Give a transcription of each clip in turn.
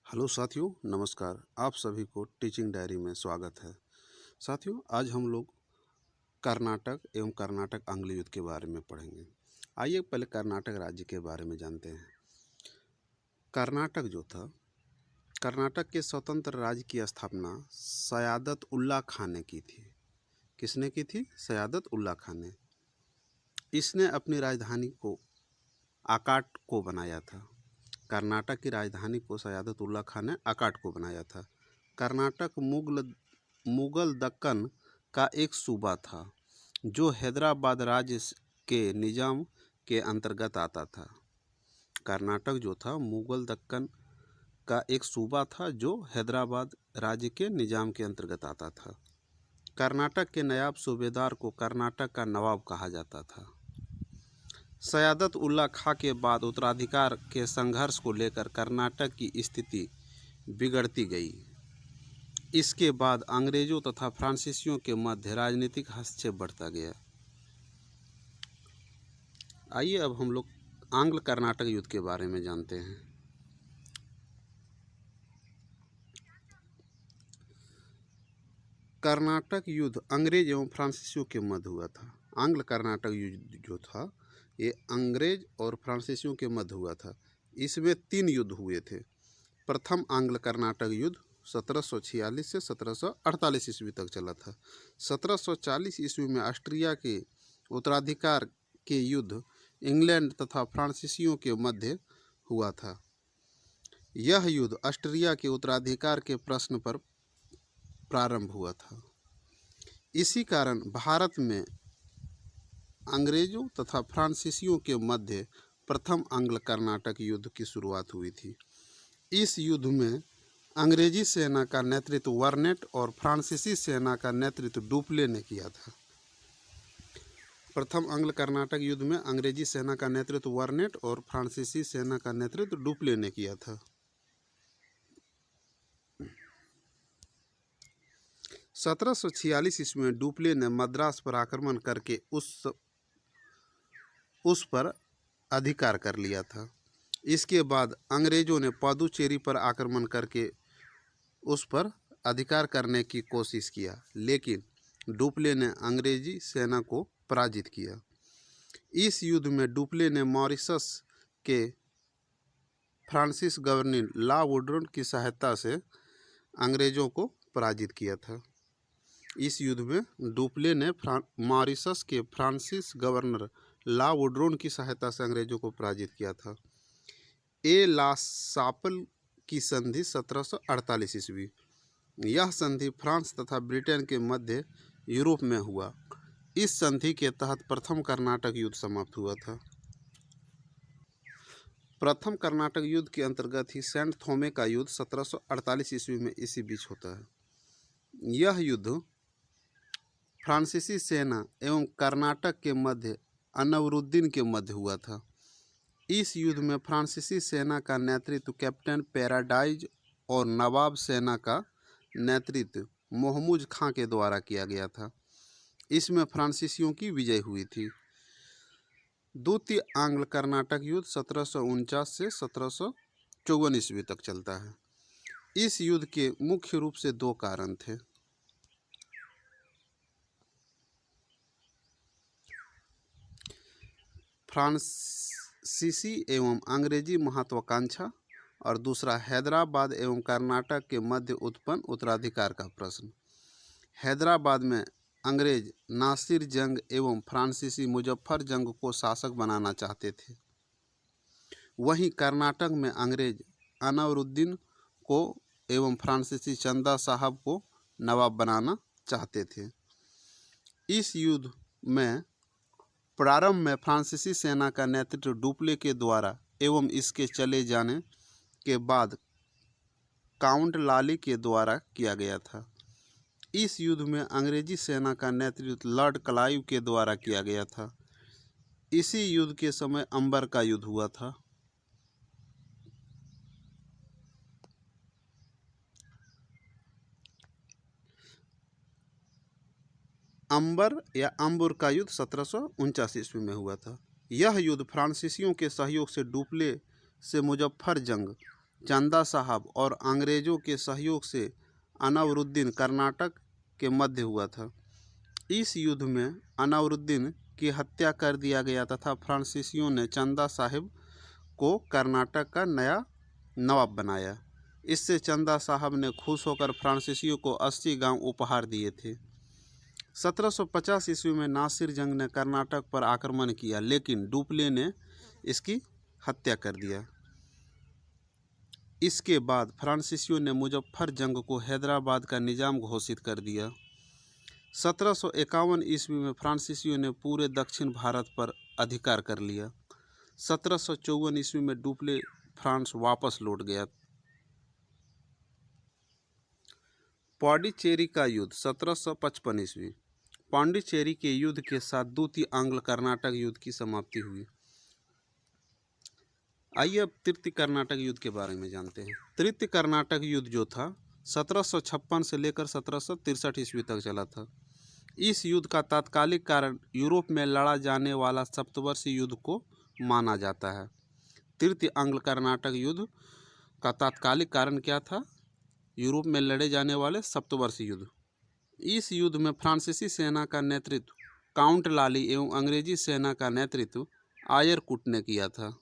Hello साथियों, नमस्कार। आप सभी को टीचिंग डायरी में स्वागत है। साथियों, आज हम लोग कर्नाटक एवं कर्नाटक आंग्ल युद्ध के बारे में पढ़ेंगे। आइए पहले कर्नाटक राज्य के बारे में जानते हैं। कर्नाटक जो था, कर्नाटक के स्वतंत्र राज्य की स्थापना सयादत उल्ला खान ने की थी। किसने की थी? सयादत उल्ला खान ने। इसने अपनी राजधानी को आकाट को बनाया था। कर्नाटक की राजधानी को सयादत उल्ला खान ने आकाट को बनाया था। कर्नाटक मुगल दक्कन का एक सूबा था जो हैदराबाद राज्य के निजाम के अंतर्गत आता था। कर्नाटक जो था मुगल दक्कन का एक सूबा था जो हैदराबाद राज्य के निजाम के अंतर्गत आता था। कर्नाटक के नायब सूबेदार को कर्नाटक का नवाब कहा जाता था। सयादत उल्ला खां के बाद उत्तराधिकार के संघर्ष को लेकर कर्नाटक की स्थिति बिगड़ती गई। इसके बाद अंग्रेजों तथा फ्रांसीसियों के मध्य राजनीतिक हस्तक्षेप बढ़ता गया। आइए अब हम लोग आंग्ल कर्नाटक युद्ध के बारे में जानते हैं। कर्नाटक युद्ध अंग्रेज एवं फ्रांसीसियों के मध्य हुआ था। आंग्ल कर्नाटक युद्ध जो था ये अंग्रेज और फ्रांसीसियों के मध्य हुआ था। इसमें 3 युद्ध हुए थे। प्रथम आंग्ल कर्नाटक युद्ध 1746 से 1748 ईस्वी तक चला था। 1740 ईस्वी में ऑस्ट्रिया के उत्तराधिकार के युद्ध इंग्लैंड तथा फ्रांसीसियों के मध्य हुआ था। यह युद्ध ऑस्ट्रिया के उत्तराधिकार के प्रश्न पर प्रारंभ हुआ था। इसी कारण भारत में अंग्रेजों तथा फ्रांसीसियों के मध्य प्रथम आंग्ल कर्नाटक युद्ध की शुरुआत हुई थी। इस युद्ध में अंग्रेजी सेना का नेतृत्व वर्नेट और फ्रांसीसी सेना का नेतृत्व डुप्ले ने किया था। प्रथम आंग्ल कर्नाटक युद्ध में अंग्रेजी सेना का नेतृत्व वर्नेट और फ्रांसीसी सेना का नेतृत्व डुप्ले ने किया था। 1746 ईस्वी में डुप्ले ने मद्रास पर आक्रमण करके उस पर अधिकार कर लिया था। इसके बाद अंग्रेजों ने पुदुचेरी पर आक्रमण करके उस पर अधिकार करने की कोशिश किया, लेकिन डुप्ले ने अंग्रेजी सेना को पराजित किया। इस युद्ध में डुप्ले ने मॉरिशस के फ्रांसिस गवर्नर ला वुडरन की सहायता से अंग्रेजों को पराजित किया था। इस युद्ध में डुप्ले ने मॉरिशस के फ्रांसिस गवर्नर ला वुडरन की सहायता से अंग्रेजों को पराजित किया था। ए ला सापल की संधि 1748 ईस्वी। यह संधि फ्रांस तथा ब्रिटेन के मध्य यूरोप में हुआ। इस संधि के तहत प्रथम कर्नाटक युद्ध समाप्त हुआ था। प्रथम कर्नाटक युद्ध के अंतर्गत ही सेंट थोमे का युद्ध 1748 ईस्वी में इसी बीच होता है। यह युद्ध फ्रांसीसी सेना एवं कर्नाटक के मध्य अनवरुद्दीन के मध्य हुआ था। इस युद्ध में फ्रांसीसी सेना का नेतृत्व कैप्टन पैराडाइज और नवाब सेना का नेतृत्व महमूद खां के द्वारा किया गया था। इसमें फ्रांसीसियों की विजय हुई थी। द्वितीय आंग्ल कर्नाटक युद्ध 1749 से 1754 ईस्वी तक चलता है। इस युद्ध के मुख्य रूप से 2 कारण थे। फ्रांसीसी एवं अंग्रेजी महत्वाकांक्षा और दूसरा हैदराबाद एवं कर्नाटक के मध्य उत्पन्न उत्तराधिकार का प्रश्न। हैदराबाद में अंग्रेज नासिर जंग एवं फ्रांसीसी मुजफ्फर जंग को शासक बनाना चाहते थे। वहीं कर्नाटक में अंग्रेज अनवरुद्दीन को एवं फ्रांसीसी चंदा साहब को नवाब बनाना चाहते थे। इस युद्ध में प्रारंभ में फ्रांसीसी सेना का नेतृत्व डुप्ले के द्वारा एवं इसके चले जाने के बाद काउंट लाली के द्वारा किया गया था। इस युद्ध में अंग्रेजी सेना का नेतृत्व लॉर्ड क्लाइव के द्वारा किया गया था। इसी युद्ध के समय अंबर का युद्ध हुआ था। अंबर या अंबुर का युद्ध 1749 ईस्वी में हुआ था। यह युद्ध फ्रांसीसियों के सहयोग से डुप्ले से मुजफ्फर जंग चंदा साहब और अंग्रेज़ों के सहयोग से अनवरुद्दीन कर्नाटक के मध्य हुआ था। इस युद्ध में अनवरुद्दीन की हत्या कर दिया गया तथा फ्रांसीसियों ने चंदा साहिब को कर्नाटक का नया नवाब बनाया। इससे चंदा साहब ने खुश होकर फ्रांसीसियों को 80 गांव उपहार दिए थे। 1750 ईस्वी में नासिर जंग ने कर्नाटक पर आक्रमण किया, लेकिन डुप्ले ने इसकी हत्या कर दिया। इसके बाद फ्रांसीसियों ने मुजफ्फर जंग को हैदराबाद का निजाम घोषित कर दिया। 1751 ईस्वी में फ्रांसीसियों ने पूरे दक्षिण भारत पर अधिकार कर लिया। 1754 ईस्वी में डुप्ले फ्रांस वापस लौट गया। पौंडीचेरी का युद्ध 1755 ईस्वी। पौंडीचेरी के युद्ध के साथ द्वितीय आंग्ल कर्नाटक युद्ध की समाप्ति हुई। आइए अब तृतीय कर्नाटक युद्ध के बारे में जानते हैं। तृतीय कर्नाटक युद्ध जो था 1756 से लेकर 1763 ईस्वी तक चला था। इस युद्ध का तात्कालिक कारण यूरोप में लड़ा जाने वाला सप्तवर्षीय युद्ध को माना जाता है। तृतीय आंग्ल कर्नाटक युद्ध का तात्कालिक कारण क्या था? यूरोप में लड़े जाने वाले सप्तवर्षीय युद्ध। इस युद्ध में फ्रांसीसी सेना का नेतृत्व काउंट लाली एवं अंग्रेजी सेना का नेतृत्व आयरकुट ने किया था।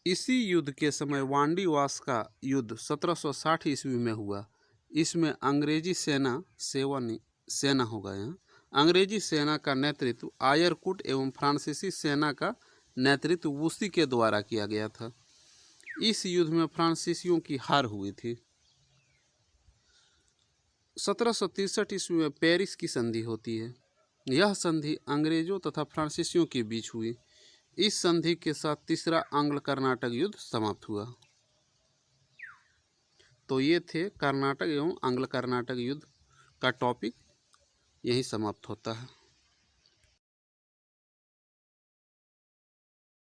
इसी युद्ध के समय वांडीवास का युद्ध 1760 ईस्वी में हुआ। इसमें अंग्रेजी सेना होगा यहाँ अंग्रेजी सेना का नेतृत्व आयरकुट एवं फ्रांसीसी सेना का नेतृत्व वुसी के द्वारा किया गया था। इस युद्ध में फ्रांसीसियों की हार हुई थी। 1763 ईस्वी में पेरिस की संधि होती है। यह संधि अंग्रेजों तथा फ्रांसीसियों के बीच हुई। इस संधि के साथ तीसरा आंग्ल कर्नाटक युद्ध समाप्त हुआ। तो ये थे कर्नाटक एवं आंग्ल कर्नाटक युद्ध का टॉपिक, यही समाप्त होता है।